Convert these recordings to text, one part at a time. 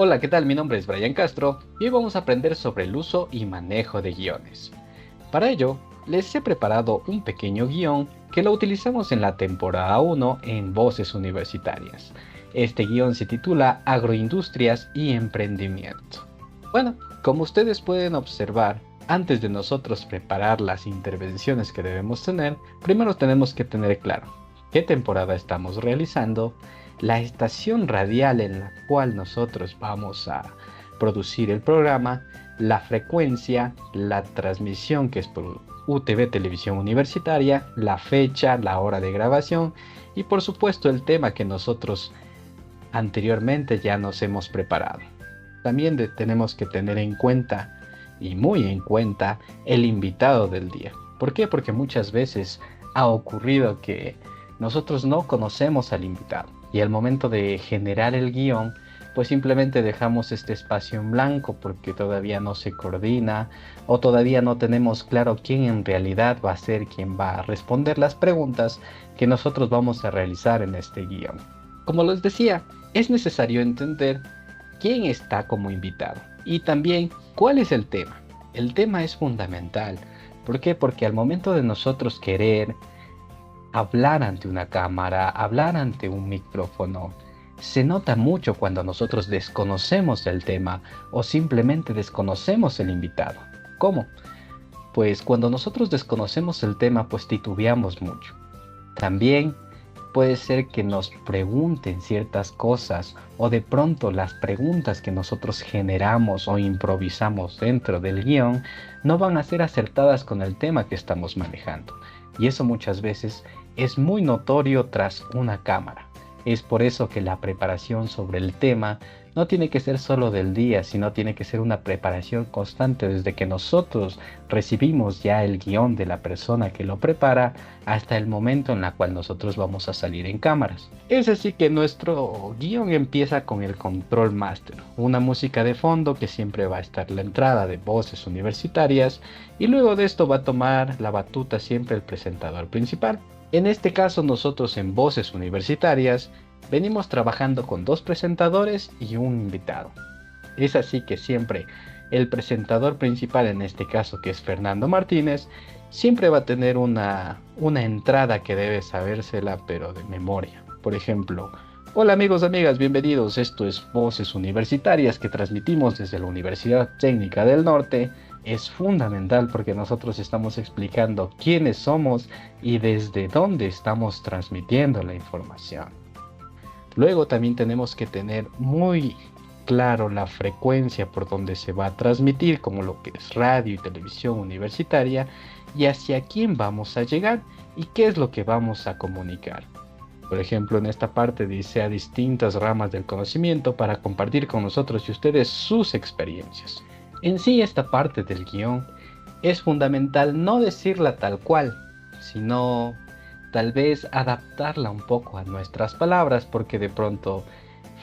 Hola, ¿qué tal? Mi nombre es Brian Castro y hoy vamos a aprender sobre el uso y manejo de guiones. Para ello, les he preparado un pequeño guión que lo utilizamos en la temporada 1 en Voces Universitarias. Este guión se titula Agroindustrias y Emprendimiento. Bueno, como ustedes pueden observar, antes de nosotros preparar las intervenciones que debemos tener, primero tenemos que tener claro qué temporada estamos realizando, la estación radial en la cual nosotros vamos a producir el programa, la frecuencia, la transmisión que es por UTV Televisión Universitaria, la fecha, la hora de grabación y por supuesto el tema que nosotros anteriormente ya nos hemos preparado. También tenemos que tener en cuenta y muy en cuenta el invitado del día. ¿Por qué? Porque muchas veces ha ocurrido que nosotros no conocemos al invitado y al momento de generar el guión, pues simplemente dejamos este espacio en blanco porque todavía no se coordina o todavía no tenemos claro quién en realidad va a ser quien va a responder las preguntas que nosotros vamos a realizar en este guión. Como les decía, es necesario entender quién está como invitado y también cuál es el tema. El tema es fundamental. ¿Por qué? Porque al momento de nosotros querer hablar ante una cámara, hablar ante un micrófono, se nota mucho cuando nosotros desconocemos el tema o simplemente desconocemos el invitado. ¿Cómo? Pues cuando nosotros desconocemos el tema, pues titubeamos mucho. También puede ser que nos pregunten ciertas cosas o de pronto las preguntas que nosotros generamos o improvisamos dentro del guión no van a ser acertadas con el tema que estamos manejando. Y eso muchas veces es muy notorio tras una cámara. Es por eso que la preparación sobre el tema no tiene que ser solo del día, sino tiene que ser una preparación constante desde que nosotros recibimos ya el guión de la persona que lo prepara hasta el momento en el cual nosotros vamos a salir en cámaras. Es así que nuestro guión empieza con el control master, una música de fondo que siempre va a estar la entrada de voces universitarias y luego de esto va a tomar la batuta siempre el presentador principal. En este caso nosotros en Voces Universitarias venimos trabajando con dos presentadores y un invitado. Es así que siempre el presentador principal, en este caso que es Fernando Martínez, siempre va a tener una entrada que debe sabérsela pero de memoria. Por ejemplo, hola amigos, amigas, bienvenidos. Esto es Voces Universitarias que transmitimos desde la Universidad Técnica del Norte. Es fundamental porque nosotros estamos explicando quiénes somos y desde dónde estamos transmitiendo la información. Luego también tenemos que tener muy claro la frecuencia por donde se va a transmitir, como lo que es radio y televisión universitaria, y hacia quién vamos a llegar y qué es lo que vamos a comunicar. Por ejemplo, en esta parte dice a distintas ramas del conocimiento para compartir con nosotros y ustedes sus experiencias. En sí, esta parte del guión es fundamental no decirla tal cual, sino tal vez adaptarla un poco a nuestras palabras, porque de pronto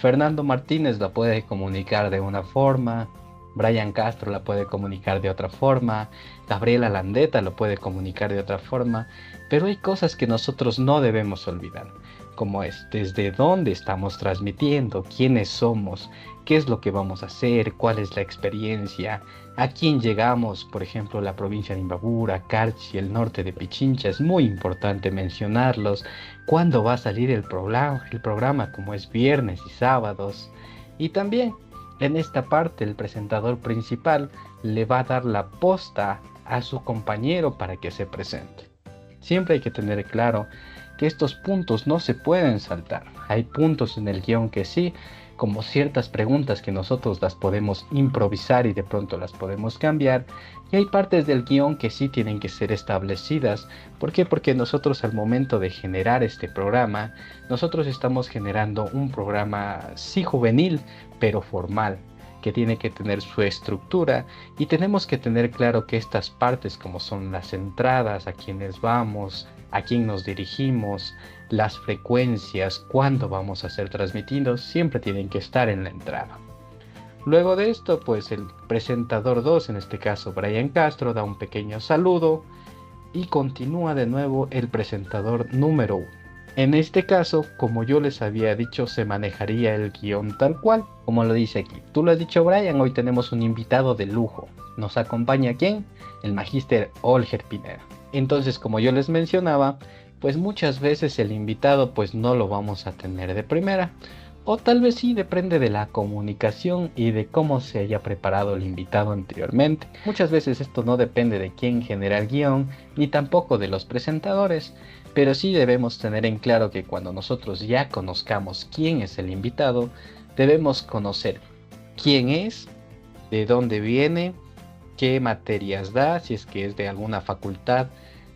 Fernando Martínez la puede comunicar de una forma, Brian Castro la puede comunicar de otra forma, Gabriela Landeta lo puede comunicar de otra forma, pero hay cosas que nosotros no debemos olvidar, como es desde dónde estamos transmitiendo, quiénes somos, qué es lo que vamos a hacer, cuál es la experiencia, a quién llegamos. Por ejemplo, la provincia de Imbabura, Carchi, el norte de Pichincha, es muy importante mencionarlos, cuándo va a salir el programa como es viernes y sábados, y también en esta parte el presentador principal le va a dar la posta a su compañero para que se presente. Siempre hay que tener claro que estos puntos no se pueden saltar. Hay puntos en el guión que sí, como ciertas preguntas que nosotros las podemos improvisar y de pronto las podemos cambiar. Y hay partes del guión que sí tienen que ser establecidas. ¿Por qué? Porque nosotros al momento de generar este programa, nosotros estamos generando un programa sí juvenil, pero formal, que tiene que tener su estructura y tenemos que tener claro que estas partes como son las entradas, a quienes vamos, a quién nos dirigimos, las frecuencias, cuándo vamos a ser transmitidos, siempre tienen que estar en la entrada. Luego de esto, pues el presentador 2, en este caso Brian Castro, da un pequeño saludo y continúa de nuevo el presentador número 1. En este caso, como yo les había dicho, se manejaría el guión tal cual, como lo dice aquí. Tú lo has dicho, Brian, hoy tenemos un invitado de lujo. ¿Nos acompaña quién? El magíster Olger Pineda. Entonces, como yo les mencionaba, pues muchas veces el invitado pues no lo vamos a tener de primera. O tal vez sí, depende de la comunicación y de cómo se haya preparado el invitado anteriormente. Muchas veces esto no depende de quién genera el guión, ni tampoco de los presentadores, pero sí debemos tener en claro que cuando nosotros ya conozcamos quién es el invitado, debemos conocer quién es, de dónde viene, qué materias da, si es que es de alguna facultad,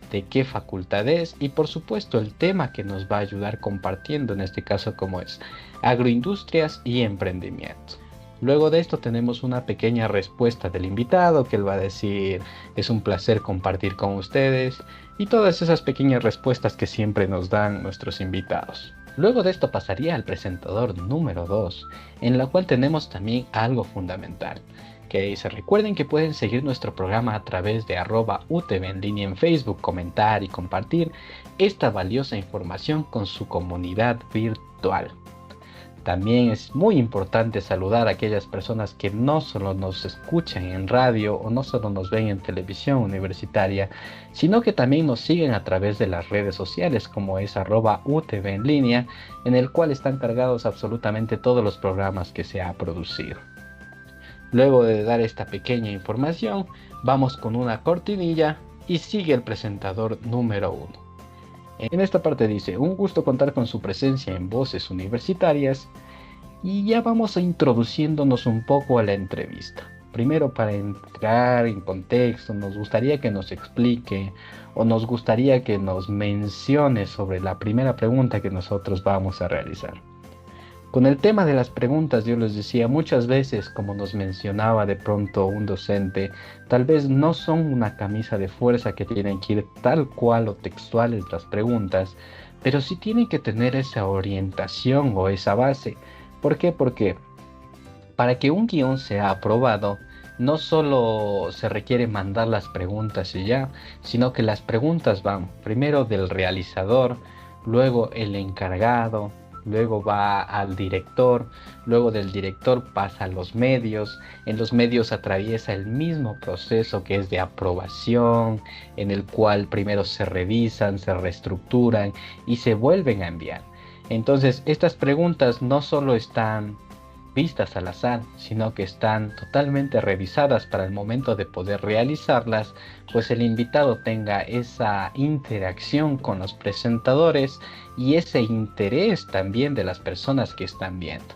de qué facultad es y por supuesto el tema que nos va a ayudar compartiendo, en este caso como es agroindustrias y emprendimiento. Luego de esto tenemos una pequeña respuesta del invitado que él va a decir es un placer compartir con ustedes y todas esas pequeñas respuestas que siempre nos dan nuestros invitados. Luego de esto pasaría al presentador número 2, en la cual tenemos también algo fundamental, que se recuerden que pueden seguir nuestro programa a través de @UTV en línea en Facebook, comentar y compartir esta valiosa información con su comunidad virtual. También es muy importante saludar a aquellas personas que no solo nos escuchan en radio o no solo nos ven en televisión universitaria, sino que también nos siguen a través de las redes sociales como es @UTV en línea, en el cual están cargados absolutamente todos los programas que se ha producido. Luego de dar esta pequeña información, vamos con una cortinilla y sigue el presentador número 1. En esta parte dice, un gusto contar con su presencia en Voces Universitarias y ya vamos a introduciéndonos un poco a la entrevista. Primero, para entrar en contexto, nos gustaría que nos explique o nos gustaría que nos mencione sobre la primera pregunta que nosotros vamos a realizar. Con el tema de las preguntas, yo les decía muchas veces, como nos mencionaba de pronto un docente, tal vez no son una camisa de fuerza que tienen que ir tal cual o textuales las preguntas, pero sí tienen que tener esa orientación o esa base. ¿Por qué? Porque para que un guión sea aprobado, no solo se requiere mandar las preguntas y ya, sino que las preguntas van primero del realizador, luego el encargado, luego va al director, luego del director pasa a los medios, en los medios atraviesa el mismo proceso que es de aprobación, en el cual primero se revisan, se reestructuran y se vuelven a enviar. Entonces, estas preguntas no solo están vistas al azar, sino que están totalmente revisadas para el momento de poder realizarlas, pues el invitado tenga esa interacción con los presentadores y ese interés también de las personas que están viendo.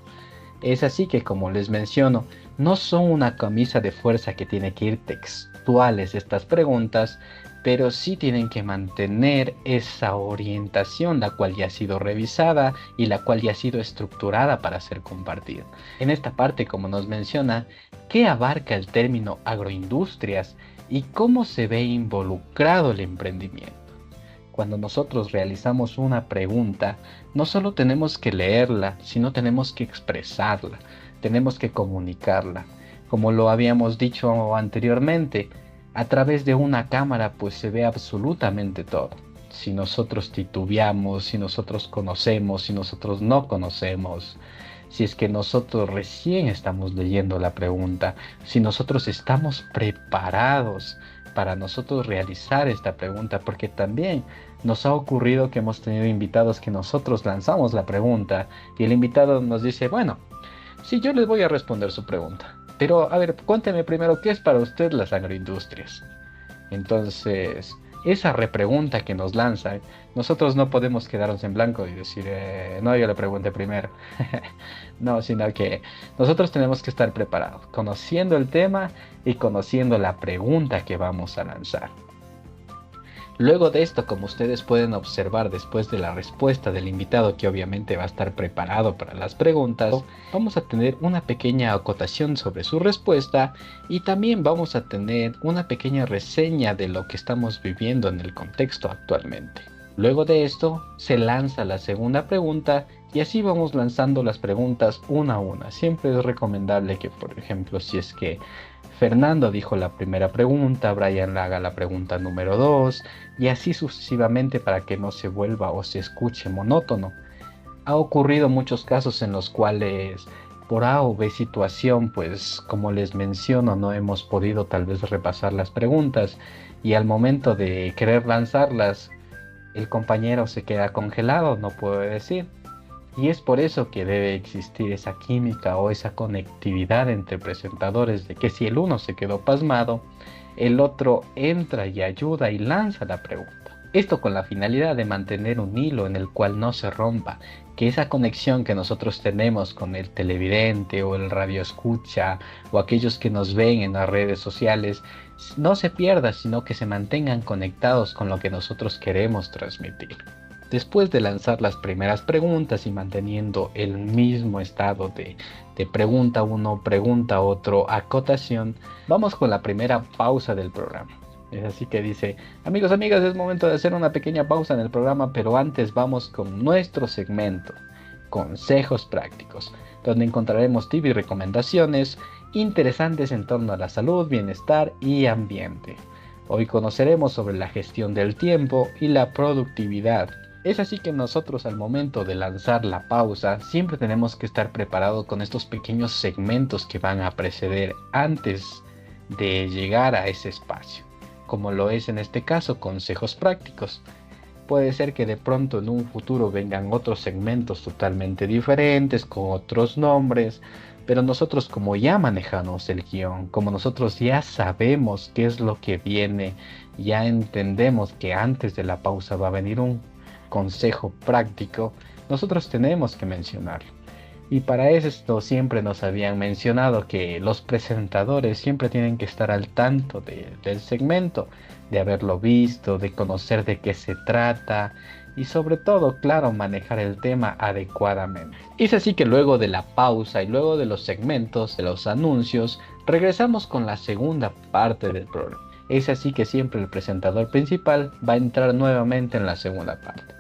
Es así que, como les menciono, no son una camisa de fuerza que tiene que ir textuales estas preguntas, pero sí tienen que mantener esa orientación, la cual ya ha sido revisada y la cual ya ha sido estructurada para ser compartida. En esta parte, como nos menciona, ¿qué abarca el término agroindustrias y cómo se ve involucrado el emprendimiento? Cuando nosotros realizamos una pregunta, no solo tenemos que leerla, sino tenemos que expresarla, tenemos que comunicarla. Como lo habíamos dicho anteriormente, a través de una cámara pues se ve absolutamente todo. Si nosotros titubeamos, si nosotros conocemos, si nosotros no conocemos, si es que nosotros recién estamos leyendo la pregunta, si nosotros estamos preparados para nosotros realizar esta pregunta, porque también nos ha ocurrido que hemos tenido invitados que nosotros lanzamos la pregunta y el invitado nos dice, bueno, sí, yo les voy a responder su pregunta, pero a ver, cuénteme primero qué es para usted las agroindustrias. Entonces, esa repregunta que nos lanza, nosotros no podemos quedarnos en blanco y decir, no, yo le pregunté primero. No, sino que nosotros tenemos que estar preparados, conociendo el tema y conociendo la pregunta que vamos a lanzar. Luego de esto, como ustedes pueden observar después de la respuesta del invitado, que obviamente va a estar preparado para las preguntas, vamos a tener una pequeña acotación sobre su respuesta y también vamos a tener una pequeña reseña de lo que estamos viviendo en el contexto actualmente. Luego de esto, se lanza la segunda pregunta y así vamos lanzando las preguntas una a una. Siempre es recomendable que, por ejemplo, si es que Fernando dijo la primera pregunta, Brian haga la pregunta número 2 y así sucesivamente para que no se vuelva o se escuche monótono. Ha ocurrido muchos casos en los cuales por A o B situación, pues como les menciono, no hemos podido tal vez repasar las preguntas y al momento de querer lanzarlas, el compañero se queda congelado, no puede decir. Y es por eso que debe existir esa química o esa conectividad entre presentadores de que si el uno se quedó pasmado, el otro entra y ayuda y lanza la pregunta. Esto con la finalidad de mantener un hilo en el cual no se rompa, que esa conexión que nosotros tenemos con el televidente o el radio escucha o aquellos que nos ven en las redes sociales no se pierda, sino que se mantengan conectados con lo que nosotros queremos transmitir. Después de lanzar las primeras preguntas y manteniendo el mismo estado de pregunta uno, pregunta otro, acotación, vamos con la primera pausa del programa. Es así que dice, amigos, amigas, es momento de hacer una pequeña pausa en el programa, pero antes vamos con nuestro segmento, consejos prácticos, donde encontraremos tips y recomendaciones interesantes en torno a la salud, bienestar y ambiente. Hoy conoceremos sobre la gestión del tiempo y la productividad. Es así que nosotros al momento de lanzar la pausa siempre tenemos que estar preparados con estos pequeños segmentos que van a preceder antes de llegar a ese espacio, como lo es en este caso consejos prácticos. Puede ser que de pronto en un futuro vengan otros segmentos totalmente diferentes, con otros nombres, pero nosotros como ya manejamos el guión, como nosotros ya sabemos qué es lo que viene, ya entendemos que antes de la pausa va a venir un consejo práctico, nosotros tenemos que mencionarlo. Y para esto siempre nos habían mencionado que los presentadores siempre tienen que estar al tanto del segmento, de haberlo visto, de conocer de qué se trata y sobre todo, claro, manejar el tema adecuadamente. Es así que luego de la pausa y luego de los segmentos, de los anuncios, regresamos con la segunda parte del programa. Es así que siempre el presentador principal va a entrar nuevamente en la segunda parte.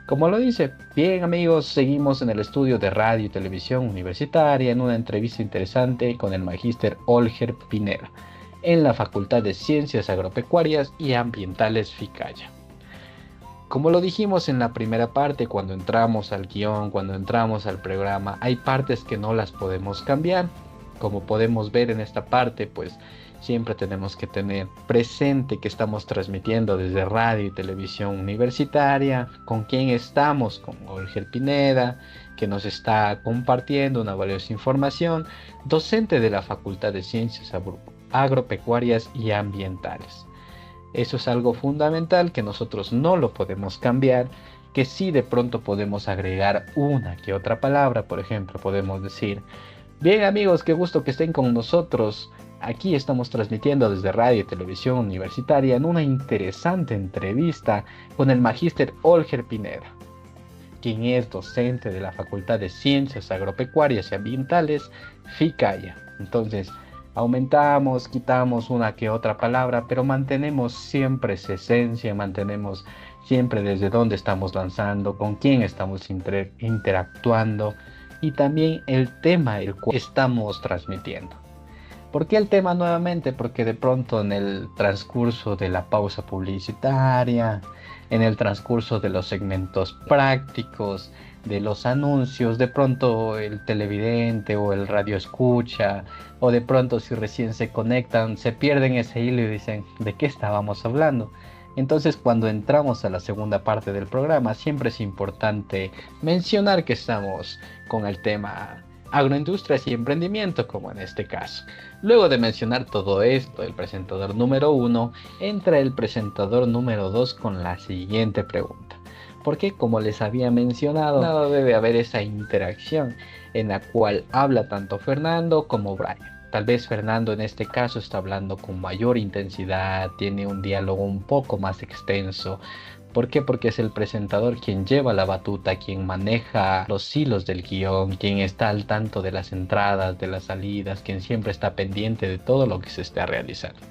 Como lo dice, bien amigos, seguimos en el estudio de radio y televisión universitaria en una entrevista interesante con el magíster Olger Pineda en la Facultad de Ciencias Agropecuarias y Ambientales Ficaya. Como lo dijimos en la primera parte, cuando entramos al guión, cuando entramos al programa, hay partes que no las podemos cambiar. Como podemos ver en esta parte, pues siempre tenemos que tener presente que estamos transmitiendo desde radio y televisión universitaria, con quién estamos, con Olger Pineda, que nos está compartiendo una valiosa información, docente de la Facultad de Ciencias Agropecuarias y Ambientales. Eso es algo fundamental que nosotros no lo podemos cambiar, que sí de pronto podemos agregar una que otra palabra. Por ejemplo, podemos decir, bien amigos, qué gusto que estén con nosotros. Aquí estamos transmitiendo desde Radio y Televisión Universitaria en una interesante entrevista con el magíster Olger Pineda, quien es docente de la Facultad de Ciencias Agropecuarias y Ambientales, FICAYA. Entonces, aumentamos, quitamos una que otra palabra, pero mantenemos siempre esa esencia, mantenemos siempre desde dónde estamos lanzando, con quién estamos interactuando y también el tema el cual estamos transmitiendo. ¿Por qué el tema nuevamente? Porque de pronto en el transcurso de la pausa publicitaria, en el transcurso de los segmentos prácticos, de los anuncios, de pronto el televidente o el radio escucha, o de pronto si recién se conectan, se pierden ese hilo y dicen, ¿de qué estábamos hablando? Entonces cuando entramos a la segunda parte del programa, siempre es importante mencionar que estamos con el tema agroindustrias y emprendimiento, como en este caso. Luego de mencionar todo esto, el presentador número 1 entra el presentador número 2 con la siguiente pregunta. Porque como les había mencionado, debe haber esa interacción en la cual habla tanto Fernando como Brian. Tal vez Fernando en este caso está hablando con mayor intensidad, tiene un diálogo un poco más extenso, ¿Por qué? Porque es el presentador quien lleva la batuta, quien maneja los hilos del guión, quien está al tanto de las entradas, de las salidas, quien siempre está pendiente de todo lo que se está realizando.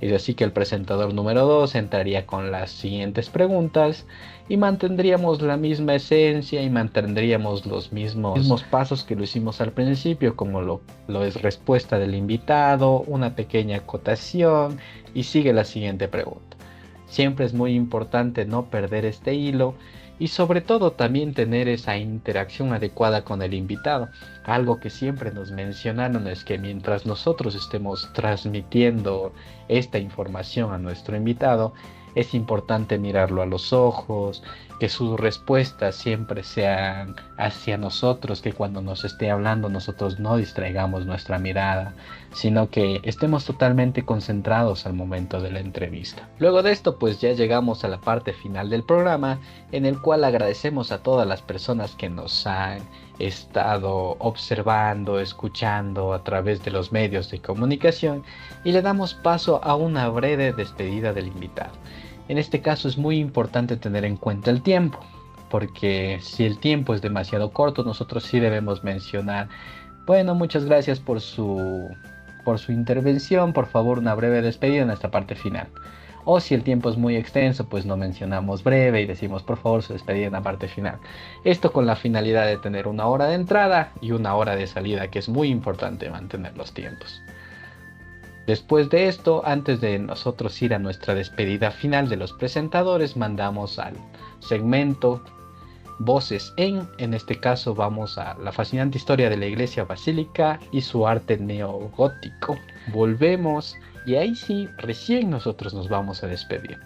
Es así que el presentador número 2 entraría con las siguientes preguntas y mantendríamos la misma esencia y mantendríamos los mismos pasos que lo hicimos al principio, como lo es respuesta del invitado, una pequeña acotación y sigue la siguiente pregunta. Siempre es muy importante no perder este hilo y sobre todo también tener esa interacción adecuada con el invitado. Algo que siempre nos mencionaron es que mientras nosotros estemos transmitiendo esta información a nuestro invitado, es importante mirarlo a los ojos, que sus respuestas siempre sean hacia nosotros, que cuando nos esté hablando nosotros no distraigamos nuestra mirada, sino que estemos totalmente concentrados al momento de la entrevista. Luego de esto, pues ya llegamos a la parte final del programa, en el cual agradecemos a todas las personas que nos han estado observando, escuchando a través de los medios de comunicación y le damos paso a una breve despedida del invitado. En este caso es muy importante tener en cuenta el tiempo, porque si el tiempo es demasiado corto, nosotros sí debemos mencionar, bueno, muchas gracias por su intervención, por favor una breve despedida en esta parte final. O si el tiempo es muy extenso, pues no mencionamos breve y decimos por favor su despedida en la parte final. Esto con la finalidad de tener una hora de entrada y una hora de salida, que es muy importante mantener los tiempos. Después de esto, antes de nosotros ir a nuestra despedida final de los presentadores, mandamos al segmento Voces en este caso vamos a la fascinante historia de la iglesia basílica y su arte neogótico. Volvemos y ahí sí, recién nosotros nos vamos a despedir.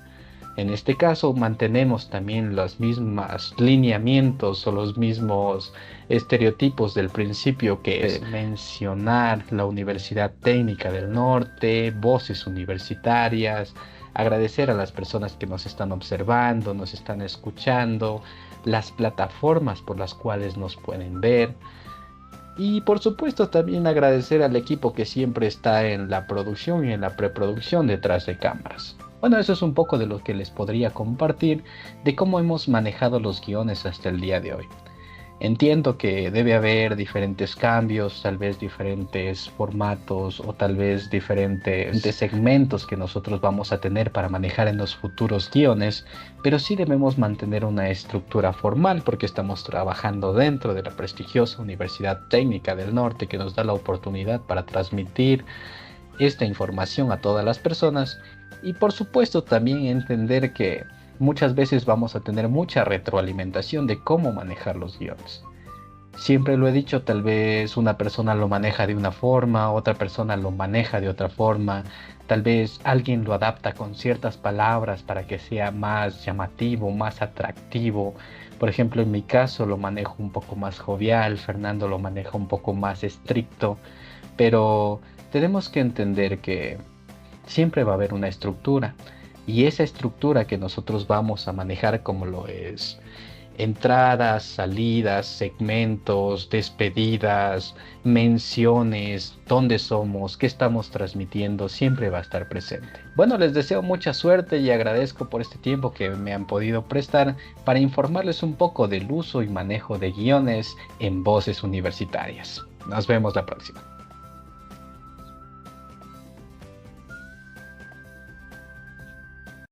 En este caso mantenemos también los mismos lineamientos o los mismos estereotipos del principio, que es mencionar la Universidad Técnica del Norte, voces universitarias, agradecer a las personas que nos están observando, nos están escuchando, las plataformas por las cuales nos pueden ver. Y por supuesto también agradecer al equipo que siempre está en la producción y en la preproducción detrás de cámaras. Bueno, eso es un poco de lo que les podría compartir de cómo hemos manejado los guiones hasta el día de hoy. Entiendo que debe haber diferentes cambios, tal vez diferentes formatos o tal vez diferentes segmentos que nosotros vamos a tener para manejar en los futuros guiones, pero sí debemos mantener una estructura formal porque estamos trabajando dentro de la prestigiosa Universidad Técnica del Norte, que nos da la oportunidad para transmitir esta información a todas las personas y por supuesto también entender que muchas veces vamos a tener mucha retroalimentación de cómo manejar los guiones. Siempre lo he dicho, tal vez una persona lo maneja de una forma, otra persona lo maneja de otra forma, tal vez alguien lo adapta con ciertas palabras para que sea más llamativo, más atractivo. Por ejemplo, en mi caso lo manejo un poco más jovial, Fernando lo maneja un poco más estricto, pero tenemos que entender que siempre va a haber una estructura y esa estructura que nosotros vamos a manejar, como lo es entradas, salidas, segmentos, despedidas, menciones, dónde somos, qué estamos transmitiendo, siempre va a estar presente. Bueno, les deseo mucha suerte y agradezco por este tiempo que me han podido prestar para informarles un poco del uso y manejo de guiones en voces universitarias. Nos vemos la próxima.